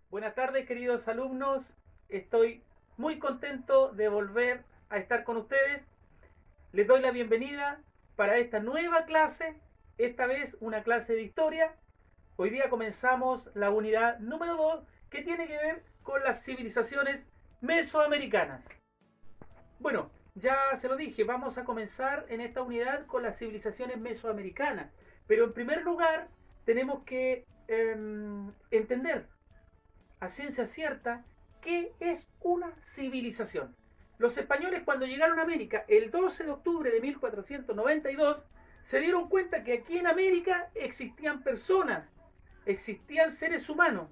Buenas tardes, queridos alumnos. Estoy muy contento de volver a estar con ustedes. Les doy la bienvenida para esta nueva clase, esta vez una clase de historia. Hoy día comenzamos la unidad número 2, que tiene que ver con las civilizaciones mesoamericanas. Bueno, ya se lo dije, vamos a comenzar en esta unidad con las civilizaciones mesoamericanas. Pero en primer lugar, tenemos que entender a ciencia cierta qué es una civilización. Los españoles, cuando llegaron a América el 12 de octubre de 1492, se dieron cuenta que aquí en América existían personas, existían seres humanos,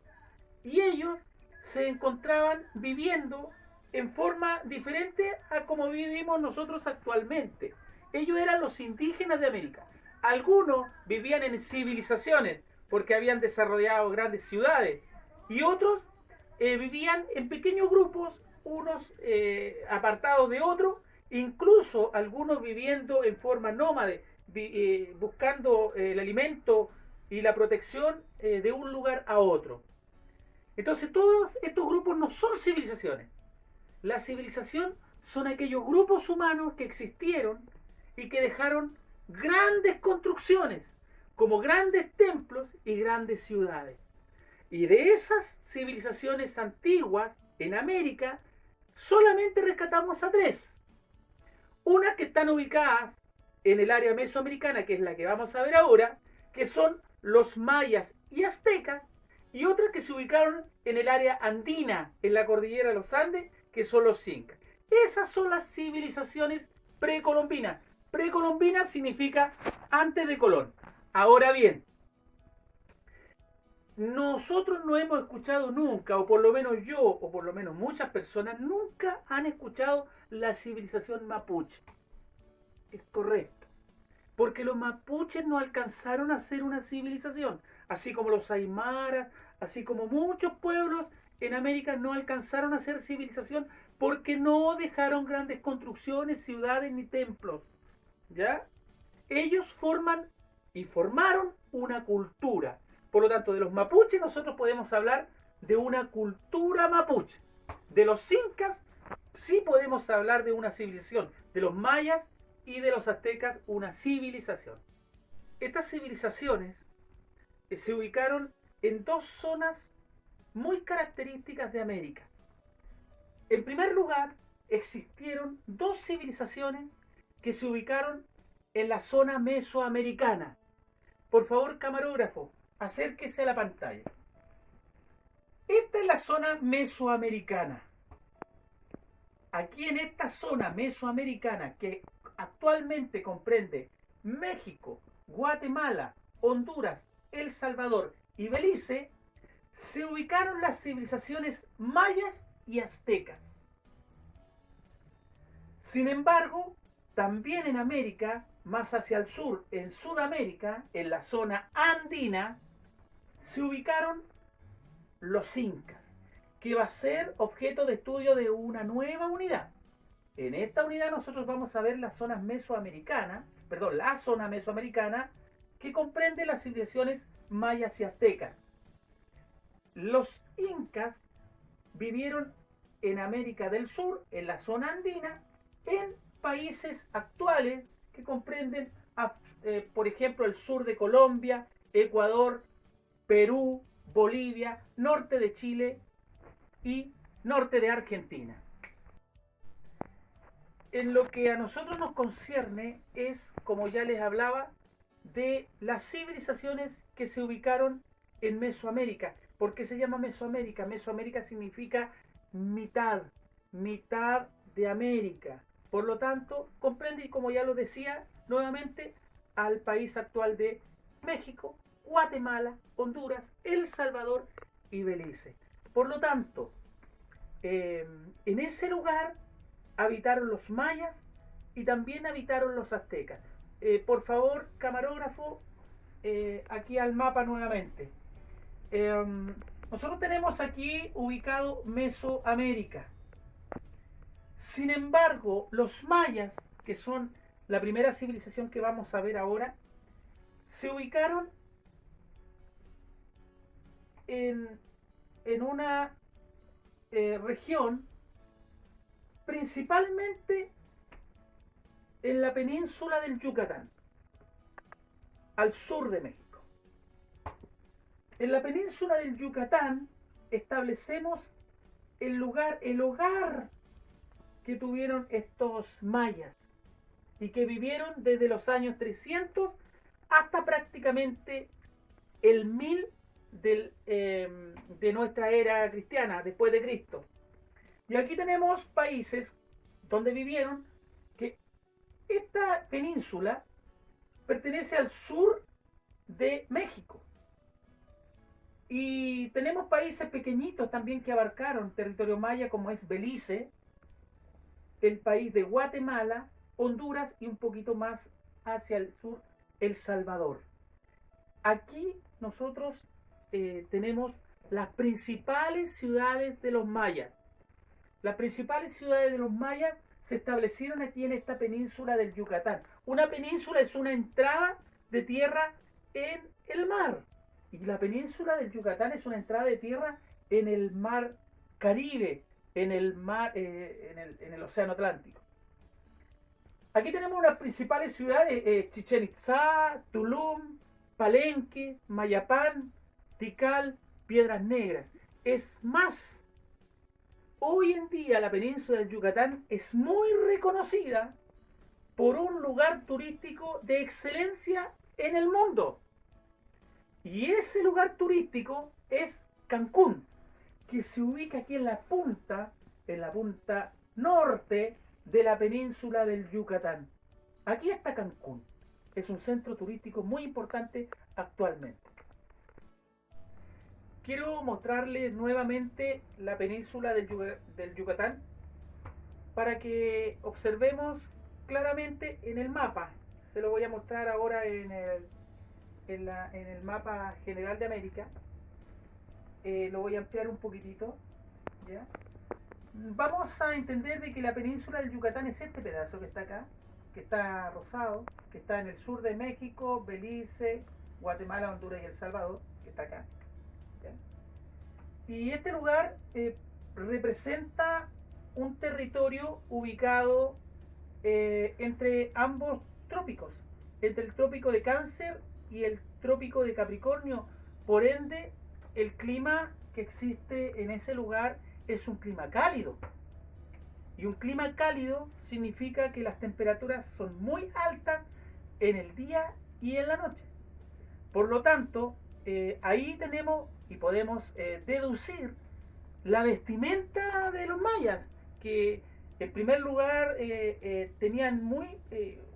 y ellos se encontraban viviendo en forma diferente a como vivimos nosotros actualmente. Ellos eran los indígenas de América. Algunos vivían en civilizaciones porque habían desarrollado grandes ciudades, y otros vivían en pequeños grupos, unos apartados de otros, incluso algunos viviendo en forma nómade, buscando el alimento y la protección de un lugar a otro. Entonces todos estos grupos no son civilizaciones. La civilización son aquellos grupos humanos que existieron y que dejaron grandes construcciones, como grandes templos y grandes ciudades. Y de esas civilizaciones antiguas en América, solamente rescatamos a tres. Unas que están ubicadas en el área mesoamericana, que es la que vamos a ver ahora, que son los mayas y aztecas, y otras que se ubicaron en el área andina, en la cordillera de los Andes, que son los incas. Esas son las civilizaciones precolombinas. Precolombina significa antes de Colón. Ahora bien, nosotros no hemos escuchado nunca, o por lo menos yo, o por lo menos muchas personas, nunca han escuchado la civilización mapuche. Es correcto. Porque los mapuches no alcanzaron a ser una civilización, así como los aymaras, así como muchos pueblos en América no alcanzaron a ser civilización porque no dejaron grandes construcciones, ciudades ni templos. ¿Ya? Ellos forman y formaron una cultura. Por lo tanto, de los mapuches nosotros podemos hablar de una cultura mapuche. De los incas sí podemos hablar de una civilización. De los mayas y de los aztecas una civilización. Estas civilizaciones se ubicaron en dos zonas muy características de América. En primer lugar, existieron dos civilizaciones que se ubicaron en la zona mesoamericana. Por favor, camarógrafo, acérquese a la pantalla. Esta es la zona mesoamericana. Aquí en esta zona mesoamericana, que actualmente comprende México, Guatemala, Honduras, El Salvador y Belice, se ubicaron las civilizaciones mayas y aztecas. Sin embargo, también en América, más hacia el sur, en Sudamérica, en la zona andina, se ubicaron los incas, que va a ser objeto de estudio de una nueva unidad. En esta unidad nosotros vamos a ver las zonas mesoamericanas, perdón, la zona mesoamericana que comprende las civilizaciones mayas y aztecas. Los incas vivieron en América del Sur, en la zona andina, en países actuales que comprenden, por ejemplo, el sur de Colombia, Ecuador, Perú, Bolivia, norte de Chile y norte de Argentina. En lo que a nosotros nos concierne es, como ya les hablaba, de las civilizaciones que se ubicaron en Mesoamérica. ¿Por qué se llama Mesoamérica? Mesoamérica significa mitad, mitad de América. Por lo tanto, comprende, y como ya lo decía nuevamente, al país actual de México, Guatemala, Honduras, El Salvador y Belice. Por lo tanto, en ese lugar habitaron los mayas y también habitaron los aztecas. Por favor, camarógrafo, aquí al mapa nuevamente. Nosotros tenemos aquí ubicado Mesoamérica. Sin embargo, los mayas, que son la primera civilización que vamos a ver ahora, se ubicaron en en una región principalmente en la península del Yucatán, al sur de México. En la península del Yucatán establecemos el hogar que tuvieron estos mayas y que vivieron desde los años 300 hasta prácticamente el 1000 de nuestra era cristiana, después de Cristo. Y aquí tenemos países donde vivieron, que esta península pertenece al sur de México. Y tenemos países pequeñitos también que abarcaron territorio maya, como es Belice, el país de Guatemala, Honduras y un poquito más hacia el sur, El Salvador. Aquí nosotros tenemos las principales ciudades de los mayas. Las principales ciudades de los mayas se establecieron aquí en esta península del Yucatán. Una península es una entrada de tierra en el mar. Y la península del Yucatán es una entrada de tierra en el mar Caribe, en el océano Atlántico. Aquí tenemos las principales ciudades, Chichén Itzá, Tulum, Palenque, Mayapán, Tikal, Piedras Negras. Es más, hoy en día la península del Yucatán es muy reconocida por un lugar turístico de excelencia en el mundo. Y ese lugar turístico es Cancún, que se ubica aquí en la punta norte de la península del Yucatán. Aquí está Cancún. Es un centro turístico muy importante actualmente. Quiero mostrarles nuevamente la península del Yucatán para que observemos claramente en el mapa. Se lo voy a mostrar ahora en el mapa general de América. Lo voy a ampliar un poquitito, ¿ya? Vamos a entender de que la península del Yucatán es este pedazo que está acá, que está rosado, que está en el sur de México, Belice, Guatemala, Honduras y El Salvador, que está acá, ¿ya? Y este lugar representa un territorio ubicado entre ambos trópicos, entre el trópico de Cáncer y el trópico de Capricornio. Por ende, el clima que existe en ese lugar es un clima cálido. Y un clima cálido significa que las temperaturas son muy altas en el día y en la noche. Por lo tanto, ahí tenemos y podemos deducir la vestimenta de los mayas, que en primer lugar tenían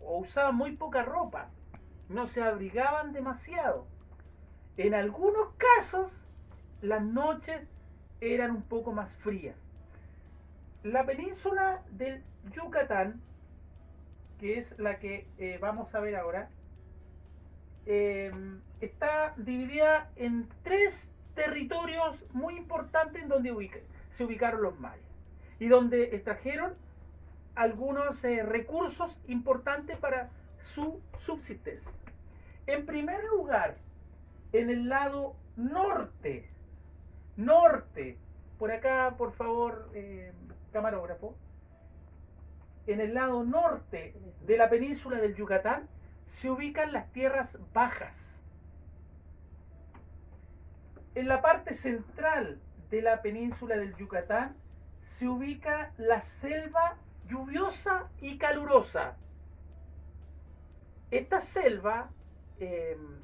o usaban muy poca ropa, no se abrigaban demasiado. En algunos casos, las noches eran un poco más frías. La península del Yucatán, que es la que vamos a ver ahora, está dividida en 3 territorios muy importantes en donde se ubicaron los mayas y donde extrajeron algunos recursos importantes para su subsistencia. En primer lugar, en el lado norte, por acá, por favor, camarógrafo, en el lado norte de la península del Yucatán se ubican las tierras bajas. En la parte central de la península del Yucatán se ubica la selva lluviosa y calurosa. Esta selva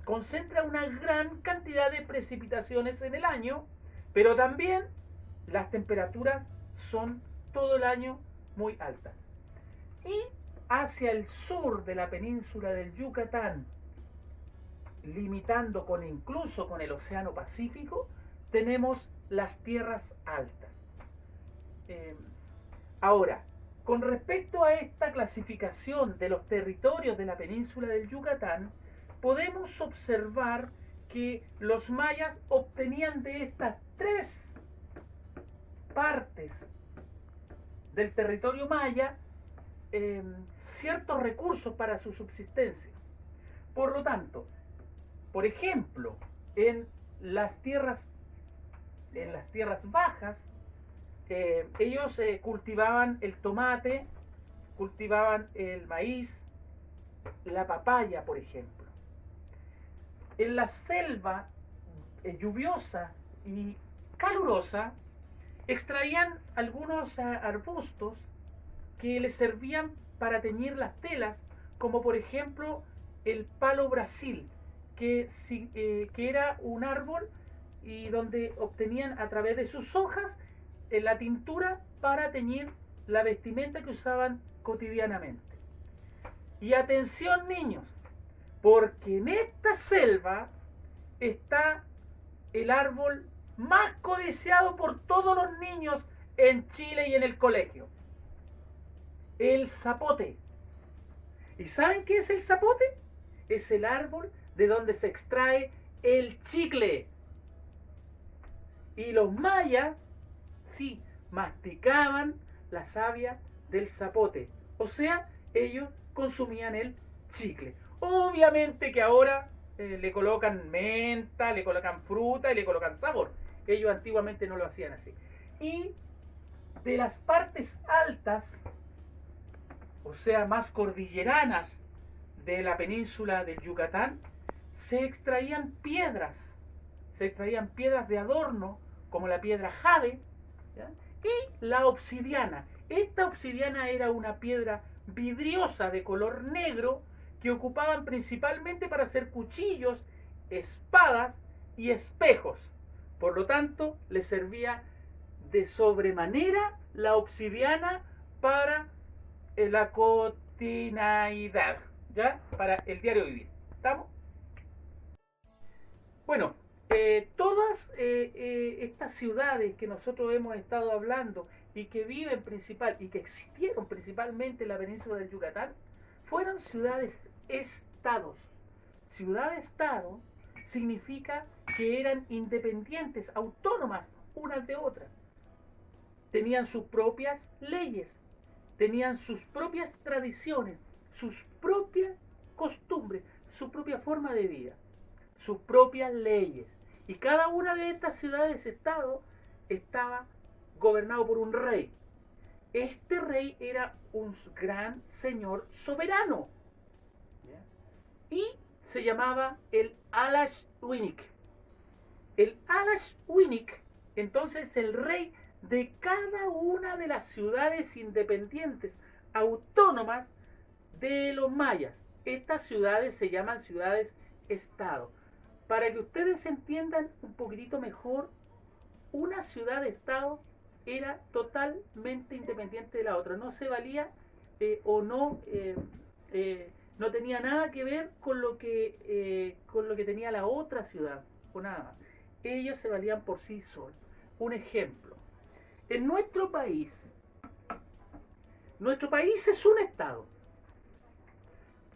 concentra una gran cantidad de precipitaciones en el año, pero también las temperaturas son todo el año muy altas. Y hacia el sur de la península del Yucatán, limitando incluso con el Océano Pacífico, tenemos las tierras altas. Ahora, con respecto a esta clasificación de los territorios de la península del Yucatán, podemos observar que los mayas obtenían de estas 3 partes del territorio maya ciertos recursos para su subsistencia. Por lo tanto, por ejemplo, en las tierras en las tierras bajas, ellos cultivaban el tomate, cultivaban el maíz, la papaya, por ejemplo. En la selva lluviosa y calurosa, extraían algunos arbustos que les servían para teñir las telas, como por ejemplo el palo Brasil, que era un árbol y donde obtenían a través de sus hojas la tintura para teñir la vestimenta que usaban cotidianamente. Y atención, niños, porque en esta selva está el árbol más codiciado por todos los niños en Chile y en el colegio: el zapote. ¿Y saben qué es el zapote? Es el árbol de donde se extrae el chicle. Y los mayas, sí, masticaban la savia del zapote. O sea, ellos consumían el chicle. Obviamente que ahora le colocan menta, le colocan fruta y le colocan sabor. Ellos antiguamente no lo hacían así. Y de las partes altas, o sea, más cordilleranas de la península del Yucatán, se extraían piedras de adorno, como la piedra jade, ¿ya? Y la obsidiana. Esta obsidiana era una piedra vidriosa de color negro que ocupaban principalmente para hacer cuchillos, espadas y espejos. Por lo tanto, les servía de sobremanera la obsidiana para la cotidianidad, ¿ya? Para el diario vivir. ¿Estamos? Bueno, todas estas ciudades que nosotros hemos estado hablando y que viven principal y que existieron principalmente en la península del Yucatán, fueron ciudades-estados. Ciudad-estado significa que eran independientes, autónomas unas de otras. Tenían sus propias leyes, tenían sus propias tradiciones, sus propias costumbres, su propia forma de vida, sus propias leyes. Y cada una de estas ciudades-estado estaba gobernado por un rey. Este rey era un gran señor soberano, ¿ya? Y se llamaba el Alashwinik. El Alashwinik, entonces, el rey de cada una de las ciudades independientes, autónomas de los mayas. Estas ciudades se llaman ciudades-estado. Para que ustedes entiendan un poquitito mejor, una ciudad-estado era totalmente independiente de la otra. No se valía o no, no tenía nada que ver con lo que tenía la otra ciudad, o nada más. Ellos se valían por sí solos. Un ejemplo: en nuestro país es un estado,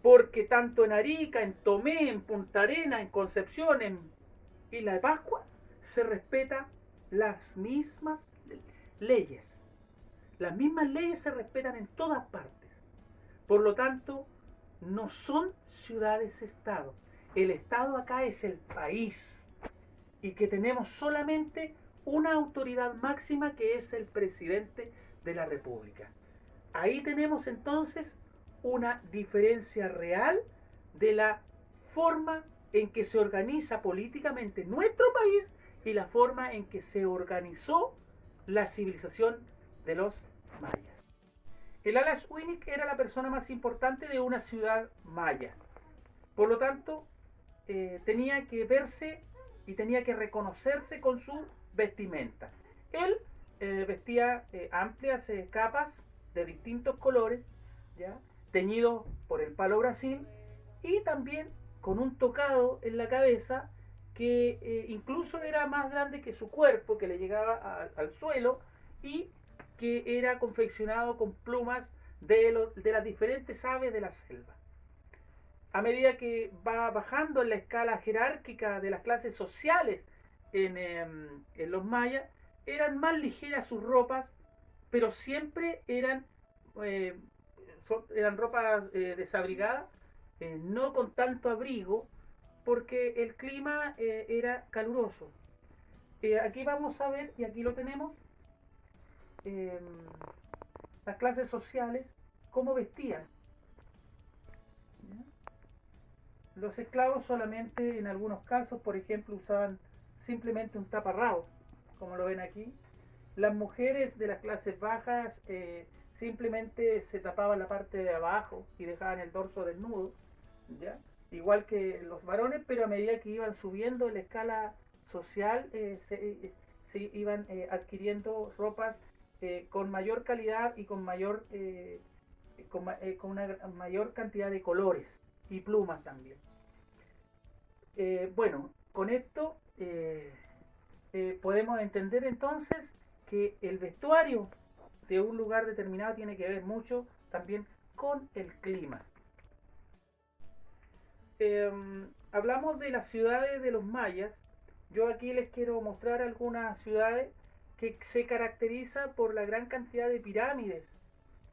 porque tanto en Arica, en Tomé, en Punta Arenas, en Concepción, en Isla de Pascua, se respetan las mismas leyes. Las mismas leyes se respetan en todas partes. Por lo tanto, no son ciudades-estado. El estado acá es el país, y que tenemos solamente una autoridad máxima, que es el presidente de la República. Ahí tenemos entonces una diferencia real de la forma en que se organiza políticamente nuestro país y la forma en que se organizó la civilización de los mayas. El Alashwinik era la persona más importante de una ciudad maya. Por lo tanto, tenía que verse y tenía que reconocerse con su vestimenta. Él vestía amplias capas de distintos colores, ¿ya?, teñidos por el palo Brasil, y también con un tocado en la cabeza que incluso era más grande que su cuerpo, que le llegaba al suelo, y que era confeccionado con plumas de las diferentes aves de la selva. A medida que va bajando en la escala jerárquica de las clases sociales en los mayas, eran más ligeras sus ropas, pero siempre eran ropas desabrigadas, no con tanto abrigo, porque el clima era caluroso. Aquí vamos a ver, y aquí lo tenemos, eh, las clases sociales, cómo vestían. ¿Ya? Los esclavos solamente en algunos casos, por ejemplo, usaban simplemente un taparrabo, como lo ven aquí. Las mujeres de las clases bajas simplemente se tapaban la parte de abajo y dejaban el dorso desnudo, ¿ya? Igual que los varones, pero a medida que iban subiendo en la escala social, se iban adquiriendo ropas con mayor calidad y con con una mayor cantidad de colores y plumas también. Bueno, con esto podemos entender entonces que el vestuario de un lugar determinado tiene que ver mucho también con el clima. Eh, Hablamos de las ciudades de los mayas. Yo aquí les quiero mostrar algunas ciudades que se caracterizan por la gran cantidad de pirámides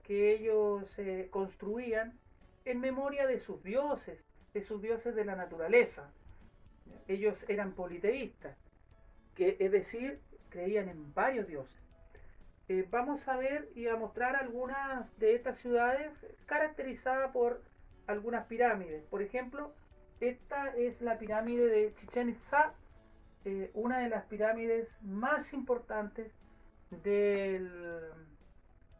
que ellos construían en memoria de sus dioses de la naturaleza. Ellos eran politeístas, que es decir, creían en varios dioses. Vamos a ver y a mostrar algunas de estas ciudades caracterizadas por algunas pirámides. Por ejemplo, esta es la pirámide de Chichén Itzá, una de las pirámides más importantes del,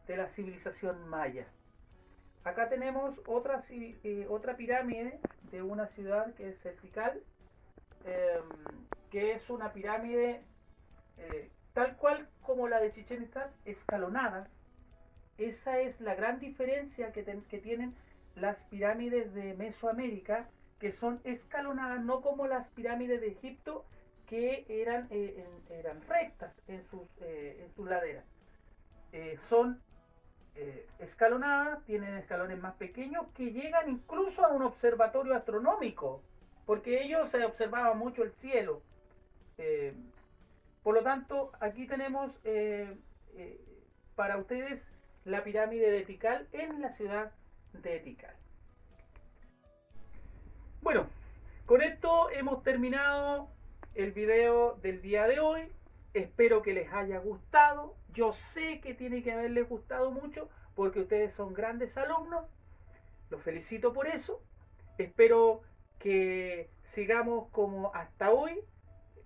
de la civilización maya. Acá tenemos otra pirámide de una ciudad que es Tikal, eh, que es una pirámide tal cual como la de Chichén Itzá, escalonada. Esa es la gran diferencia que tienen las pirámides de Mesoamérica, que son escalonadas, no como las pirámides de Egipto, que eran rectas en sus laderas. Son escalonadas, tienen escalones más pequeños que llegan incluso a un observatorio astronómico, porque ellos observaban mucho el cielo. Eh, por lo tanto, aquí tenemos eh, para ustedes la pirámide de Tikal en la ciudad de Tikal. Bueno, con esto hemos terminado el video del día de hoy. Espero que les haya gustado. Yo sé que tiene que haberles gustado mucho porque ustedes son grandes alumnos. Los felicito por eso. Espero que sigamos como hasta hoy,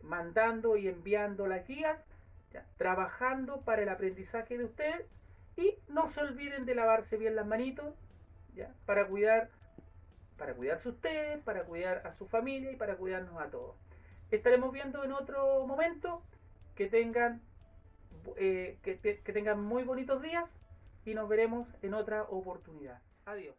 mandando y enviando las guías, ya, trabajando para el aprendizaje de ustedes. Y no se olviden de lavarse bien las manitos, ya, para cuidarse ustedes, para cuidar a su familia y para cuidarnos a todos. Estaremos viendo en otro momento. Que tengan, que tengan muy bonitos días y nos veremos en otra oportunidad. Adiós.